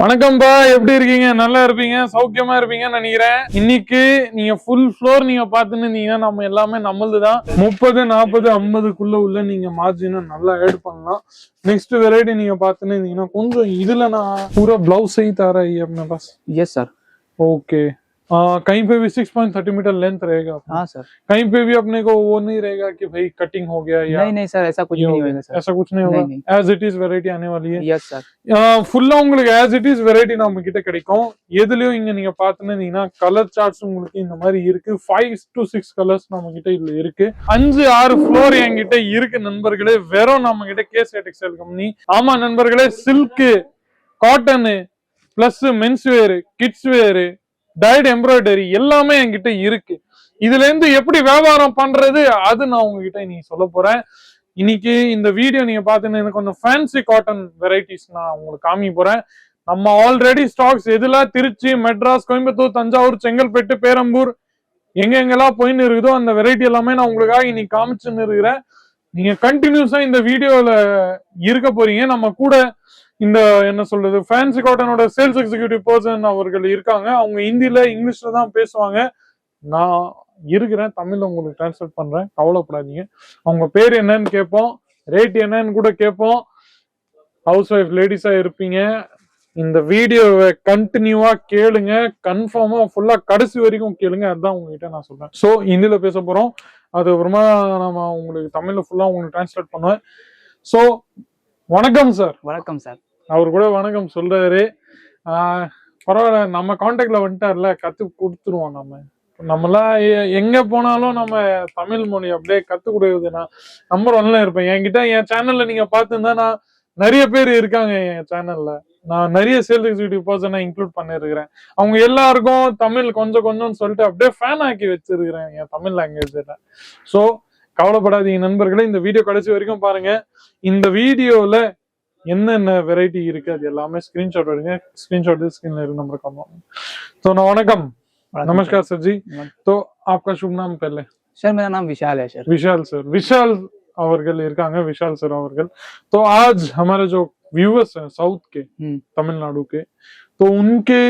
வணக்கம்பா, எப்படி இருக்கீங்க? நல்லா இருப்பீங்க, சௌக்கியமா இருப்பீங்கன்னு நினைக்கிறேன். இன்னைக்கு நீங்க ஃபுல் ஃப்ளோர் நீங்க பாத்துன்னு இருந்தீங்கன்னா நம்ம எல்லாமே நம்மளுதான். 30, 40, 50க்குள்ள உள்ள நீங்க மார்ஜினை நல்லா ஆட் பண்ணலாம். नेक्स्ट वेराइटी நீங்க பாத்துன்னு இருந்தீங்கன்னா கொஞ்சம் இதுல நான் पूरा ब्लाउज सही आ रहा है अपने पास। Yes sir. ओके, कहीं पे भी 6.30 मीटर लेंथ रहेगा। हाँ सर। कहीं पे भी अपने को वो नहीं रहेगा कि भाई कटिंग हो गया या नहीं सर, ऐसा कुछ नहीं होगा सर। ऐसा कुछ नहीं होगा, एज इट इज वेराइटी आने वाली है। Yes sir. ஃபுல்லா உங்களுக்கு as it is வெரைட்டி நம்ம கிட்ட கிடைக்கும். எதுலயும் இங்க நீங்க பாத்துனீங்கன்னா கலர் சார்ட்ஸ் உங்களுக்கு இந்த மாதிரி இருக்கு. 5 to 6 கலர்ஸ் நம்ம கிட்ட இதுல இருக்கு. 5-6 ஃப்ளோர் என்கிட்ட இருக்கு நண்பர்களே. வெறும் நம்ம கிட்ட கேசியா டெக்ஸ்டைல் கம்பெனி. ஆமா நண்பர்களே, silk, cotton plus men's wear, kids wear, tight embroidery எல்லாமே என்கிட்ட இருக்கு. இதுல இருந்து எப்படி வியாபாரம் பண்றது அது நான் உங்ககிட்ட நீ சொல்ல போறேன். இன்னைக்கு இந்த வீடியோ நீங்க பாத்தீங்கன்னா எனக்கு கொஞ்சம் ஃபேன்சி காட்டன் வெரைட்டிஸ் நான் உங்களுக்கு காமிக்க போறேன். நம்ம ஆல்ரெடி ஸ்டாக்ஸ் எதுலாம் திருச்சி, மெட்ராஸ், கோயம்புத்தூர், தஞ்சாவூர், செங்கல்பட்டு, பேரம்பூர் எங்கெங்கெல்லாம் போயின்னு இருக்குதோ அந்த வெரைட்டி எல்லாமே நான் உங்களுக்காக இன்னைக்கு காமிச்சுன்னு இருக்கிறேன். நீங்க கண்டினியூஸா இந்த வீடியோல இருக்க போறீங்க. நம்ம கூட இந்த என்ன சொல்றது ஃபேன்சி காட்டனோட சேல்ஸ் எக்ஸிக்யூட்டிவ் பர்சன் அவர்கள் இருக்காங்க. அவங்க ஹிந்தில இங்கிலீஷ்ல தான் பேசுவாங்க. நான் இருக்கிறேன், தமிழ்ல உங்களுக்கு டிரான்ஸ்லேட் பண்றேன், கவலைப்படாதீங்க. அவங்க பேர் என்னன்னு கேட்போம், ரேட் என்னன்னு கூட கேட்போம். ஹவுஸ் ஒய்ஃப் லேடிஸா இருப்பீங்க, இந்த வீடியோவை கண்டினியூவா கேளுங்க, கன்ஃபார்மா ஃபுல்லா கடைசி வரைக்கும் கேளுங்க. அதுதான் உங்ககிட்ட நான் சொல்றேன். ஸோ ஹிந்தில பேச போறோம், அதுக்கப்புறமா நம்ம உங்களுக்கு தமிழ்ல ஃபுல்லா உங்களுக்கு டிரான்ஸ்லேட் பண்ணுவேன். ஸோ வணக்கம் சார். வணக்கம் சார். அவர் கூட வணக்கம் சொல்றாரு. பரவாயில்ல, நம்ம கான்டாக்ட்ல வந்துட்டார்ல, கத்து கொடுத்துருவோம். நம்மளாம் எங்க போனாலும் நம்ம தமிழ் மொழி அப்படியே கத்து கொடுக்குறது நான் நம்பர் 1ல இருப்பேன். என்கிட்ட என் சேனல்ல நீங்க பாத்துருந்தா நான் நிறைய பேர் இருக்காங்க என் சேனல்ல. நான் நிறைய சேல்ஸ் எக்ஸிக்யூட்டிவ் பர்சனை இன்க்ளூட் பண்ணிருக்கிறேன். அவங்க எல்லாருக்கும் தமிழ் கொஞ்சம் கொஞ்சம்னு சொல்லிட்டு அப்படியே ஃபேன் ஆக்கி வச்சிருக்கிறேன் என் தமிழ் லாங்குவேஜ்ல. ஸோ கவலைப்படாதீங்க நண்பர்களே, இந்த வீடியோ கடைசி வரைக்கும் பாருங்க. இந்த வீடியோல என்னென்ன வெரைட்டி இருக்கு அது எல்லாமே ஸ்கிரீன்ஷாட் எடுங்க. स्क्रीनशॉट स्क्रीन இருக்கு नंबर का। तो वणकम, नमस्कार सर जी। तो आपका शुभ नाम पहले? सर मेरा नाम विशाल है सर। विशाल सर, विशाल அவர்கள் இருக்காங்க, விஷால் सर அவர்கள்। तो आज हमारे जो व्यूअर्स हैं साउथ के, तमिलनाडु के, तो उनके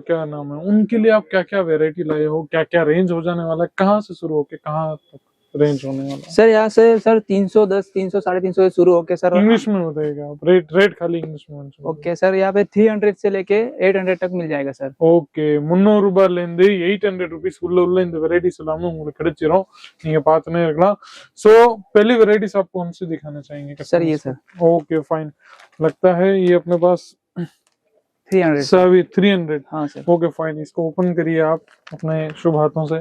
क्या नाम है, उनके लिए आप क्या क्या वेराइटी लाए हो, क्या क्या रेंज हो जाने वाला है, कहाँ से शुरू होके कहाँ तक रेंज होने वाला है? सर यहाँ से सर 310, 300, 350 से शुरू होके सर। इंग्लिश में बताइएगा आप, रेट खाली इंग्लिश में। ओके सर, यहाँ पे 300 से लेके 800 तक मिल जाएगा सर। ஓகே, 300 ரூபாயில இருந்து 800 रुपीस உள்ள இந்த வெரைட்டிஸ் எல்லாமே உங்களுக்கு கிடைச்சிரும். நீங்க பார்த்துனே இருக்கலாம். सो पहली वेराइटीज आप कौन सी दिखाना चाहेंगे सर? ये सर। ओके फाइन, लगता है ये अपने पास 300। हाँ सर। ओके फाइन, इसको ओपन करिए आप अपने शुभ हाथों से.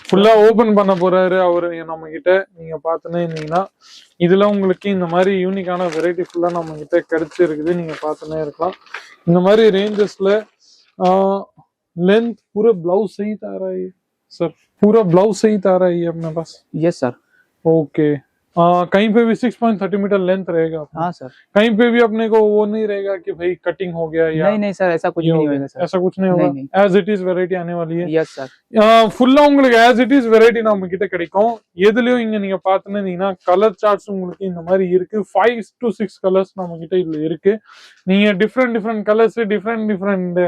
ஃபுல்லா ஓபன் பண்ண போறாரு அவரு நம்ம கிட்ட. நீங்க பாத்துனே இருந்தீங்கன்னா இதுல உங்களுக்கு இந்த மாதிரி யூனிக்கான வெரைட்டி ஃபுல்லா நம்ம கிட்ட கிடைச்சிருக்குது. நீங்க பாத்துனே இருக்கலாம். இந்த மாதிரி ரேஞ்சஸ்ல लेंथ पूरा ब्लाउज सही आ रहा है सर? पूरा ब्लाउज सही आ रहा है अपने पास? Yes sir. ओके, कहीं पे भी 6.30 मीटर लेंथ रहेगा। हाँ सर। कहीं पे भी अपने को वो नहीं रहेगा कि भाई कटिंग हो गया या नहीं सर, ऐसा कुछ नहीं होगा सर। ऐसा कुछ नहीं होगा, एज इट इज वेराइटी आने वाली है। Yes sir. ஃபுல்லா உங்களுக்கு as it is வெரைட்டி நம்ம கிட்ட கிடைக்கும். எதுலயும் இங்க நீங்க பாத்துனீங்கன்னா கலர் சார்ட்ஸ் உங்களுக்கு இந்த மாதிரி இருக்கு. 5 to 6 கலர்ஸ் நம்ம கிட்ட இதுல இருக்கு. நீங்க டிஃப்ரெண்ட் கலர்ஸ், டிஃப்ரெண்ட்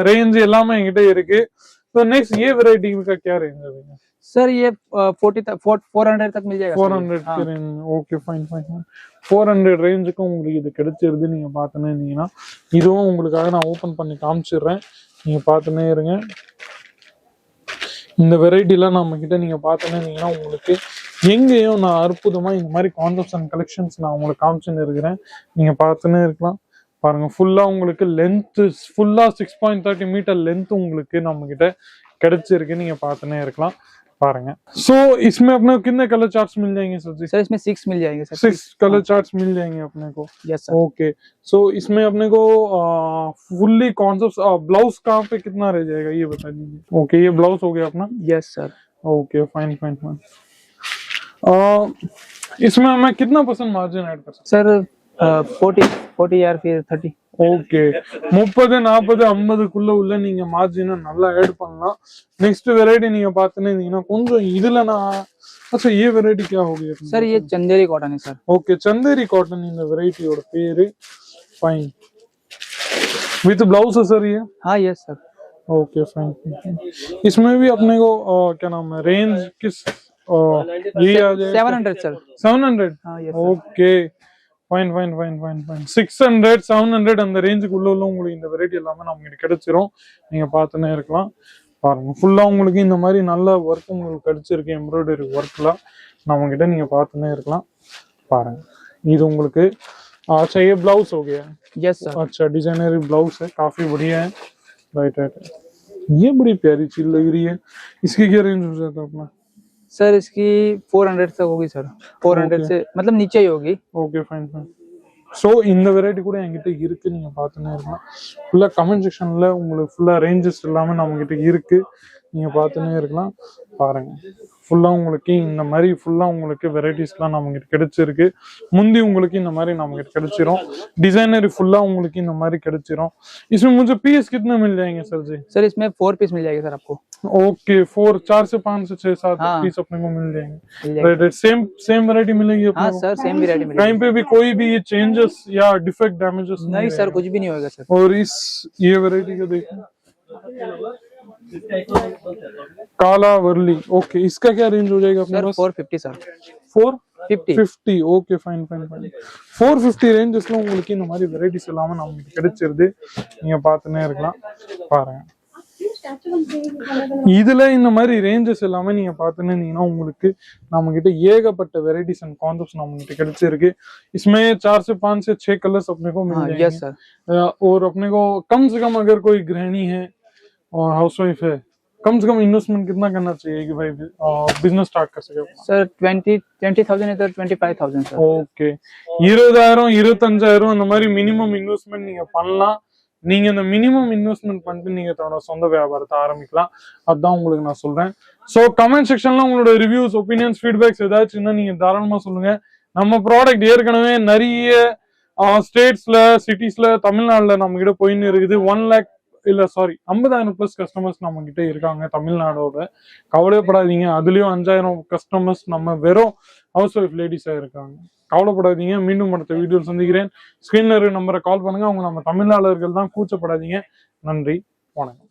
रेंज எல்லாமே என்கிட்ட இருக்கு. तो नेक्स्ट ये वैरायटी का क्या रेंज है सर? ये 400 तक मिल जाएगा। 400 के रेंज। ओके फाइन, 400 ரேஞ்சுக்கு உங்களுக்கு இது கிடைச்சிருது. நீங்க பாத்துனே இருந்தீங்கன்னா இதுவும் உங்களுக்காக நான் ஓபன் பண்ணி காமிச்சிடுறேன். நீங்க பாத்துனே இருங்க. இந்த வெரைட்டிலாம் நம்ம கிட்ட நீங்க பாத்துனே இருந்தீங்கன்னா உங்களுக்கு எங்கேயும் நான் அற்புதமா இந்த மாதிரி கான்செப்ட்ஸ் அண்ட் கலெக்ஷன்ஸ் நான் உங்களுக்கு காமிச்சுன்னு இருக்கிறேன். நீங்க பாத்துனே இருக்கலாம். பாருங்க, ஃபுல்லா உங்களுக்கு லென்த் ஃபுல்லா 6.30 மீட்டர் லென்த் உங்களுக்கு நம்ம கிட்ட கிடைச்சிருக்கு. நீங்க பாத்துனே இருக்கலாம். पारेंगे। सो इसमें अपने को कितने कलर चार्ट्स मिल जाएंगे सर जी? सर इसमें 6 मिल जाएंगे सर। 6 कलर चार्ट्स मिल जाएंगे अपने को। Yes sir. ओके, सो इसमें अपने को फुल्ली कॉन्सेप्ट ब्लाउज कहाँ पे कितना रह जाएगा ये बता दीजिए। ओके, ये ब्लाउज हो गया अपना। Yes sir. Okay fine. इसमें हमें कितना % मार्जिन ऐड कर सकते सर? 40 या फिर 30। ஓகே, 30, 40, 50க்குள்ள உள்ள நீங்க மார்ஜினை நல்லா ஆட் பண்ணலாம். नेक्स्ट वेराइटी நீங்க பாத்துனே இருந்தீங்கன்னா கொஞ்சம் இதுல நான் अच्छा ये वेराइटी क्या हो गया सर? ये चंदेरी कॉटन है सर। ओके, चंदेरी कॉटन இந்த வெரைட்டியோட பேரு. ஃபைன், विथ ब्लाउज है सर ये? हाँ यस सर। Okay fine. इसमें भी अपने को क्या नाम है रेंज किस ये आ जाएगा 700 सर। 700? हाँ yes. Okay fine fine fine fine fine 600 700 அந்த ரேஞ்சுக்குள்ள உள்ள உங்களுக்கு இந்த வெரைட்டி எல்லாமே நமக்கு கிடைச்சிரும். நீங்க பார்த்துனே இருக்கலாம். பாருங்க ஃபுல்லா உங்களுக்கு இந்த மாதிரி நல்ல ஒர்க் உங்களுக்கு கிடைச்சிருக்கு எம்ப்ராய்டரி ஒர்க்ல நம்ம கிட்ட நீங்க பார்த்துனே இருக்கலாம். பாருங்க இது உங்களுக்கு अच्छा ये ब्लाउज हो गया? Yes sir. अच्छा डिजाइनरी ब्लाउज है, काफी बढ़िया है। राइट राइट, ये बड़ी प्यारी चीज लग रही है। इसकी क्या रेंज हो जाता है अपना? सर इसकी 400 तक होगी सर। 400 से मतलब नीचे ही होगी। Okay fine fine. ஸோ இந்த வெரைட்டி கூட என்கிட்ட இருக்கு, நீங்க பார்த்துனே இருக்கலாம். ஃபுல்லா கமெண்ட் செக்ஷன்ல உங்களுக்கு ஃபுல்லா ரேஞ்சஸ் எல்லாமே நம்ம கிட்ட இருக்கு, நீங்க பார்த்துனே இருக்கலாம். பாருங்க ஃபுல்லா உங்களுக்கு இந்த மாதிரி ஃபுல்லா உங்களுக்கு வெரைட்டிஸ்லாம் நம்ம கிட்ட கிடைச்சிருக்கு. முந்தி உங்களுக்கு இந்த மாதிரி நம்ம கிட்ட கிடைச்சிரும். डिजाइनर फुल्ला உங்களுக்கு இந்த மாதிரி கிடைச்சிரும். इसमें मुझे पीस कितने मिल जाएंगे सर जी? सर इसमें 4 पीस मिल जाएगा सर आपको। ओके 4 से 5 से 6 7 हाँ। पीस अपने को मिल जाएंगे। राइट राइट, सेम वैरायटी मिलेगी अपने हाँ को? सर सेम वैरायटी मिलेगी। कहीं पे भी कोई भी ये चेंजेस या डिफेक्ट डैमेजेस नहीं सर कुछ भी नहीं होगा सर। और इस ये वैरायटी को देखो काला वर्ली। ओके इसका क्या रेंज हो जाएगा अपने सर पास? 450 sir. 450 okay fine fine fine. 450 ரேஞ்சஸ்ல உங்களுக்கு இந்த மாதிரி வெரைட்டிஸ் எல்லாமே நமக்கு கிடைச்சிருது, நீங்க பார்த்துனே இருக்கலாம். பாருங்க இதுல இந்த மாதிரி ரேஞ்சஸ் எல்லாமே நீங்க பார்த்துன்னு இருந்தீங்கன்னா உங்களுக்கு நம்ம கிட்ட ஏகப்பட்ட வெரைட்டிஸ் अँड कॉन्सेप्ट्स நம்ம கிட்ட கிடைச்சிருக்கு. इसमें 4 से 5 से 6 कलर्स अपने को मिल जाएंगे। Yes sir. और अपने को कम से कम अगर कोई गृहिणी है और हाउसवाइफ है, कम से कम इन्वेस्टमेंट कितना करना चाहिए कि भाई बिजनेस स्टार्ट कर सके? सर 20,000 है तो 25,000 सर। ஓகே 20,000 25,000 அந்த மாதிரி மினிமம் இன்வெஸ்ட்மெண்ட் நீங்க பண்ணலாம். நீங்க இந்த மினிமம் இன்வெஸ்ட்மெண்ட் பண்ணிட்டு நீங்க தன்னோட சொந்த வியாபாரத்தை ஆரம்பிக்கலாம். அதுதான் உங்களுக்கு நான் சொல்றேன். சோ கமெண்ட் செக்ஷன்ல உங்களோட ரிவ்யூஸ் ஒப்பீனியன்ஸ் ஃபீட்பேக்ஸ் ஏதாச்சும் இருந்தா நீங்க தாராளமா சொல்லுங்க. நம்ம ப்ராடக்ட் ஏற்கனவே நிறைய ஸ்டேட்ஸ்ல சிட்டிஸ்ல தமிழ்நாடுல நம்ம கிட்ட போயின்னு இருக்குது. 1 lakh இல்ல சாரி 50,000+ கஸ்டமர்ஸ் நம்ம கிட்ட இருக்காங்க தமிழ்நாடோட. கவலைப்படாதீங்க, அதுலயும் 5,000 கஸ்டமர்ஸ் நம்ம வெறும் ஹவுஸ் ஒய்ஃப் லேடிஸா இருக்காங்க. கவலைப்படாதீங்க. மீண்டும் அடுத்த வீடியோ சந்திக்கிறேன். ஸ்கிரீன்ல இருக்க நம்பரை கால் பண்ணுங்க. அவங்க நம்ம தமிழ்நாடுகள் தான், கூச்சப்படாதீங்க. நன்றி, வணக்கம்.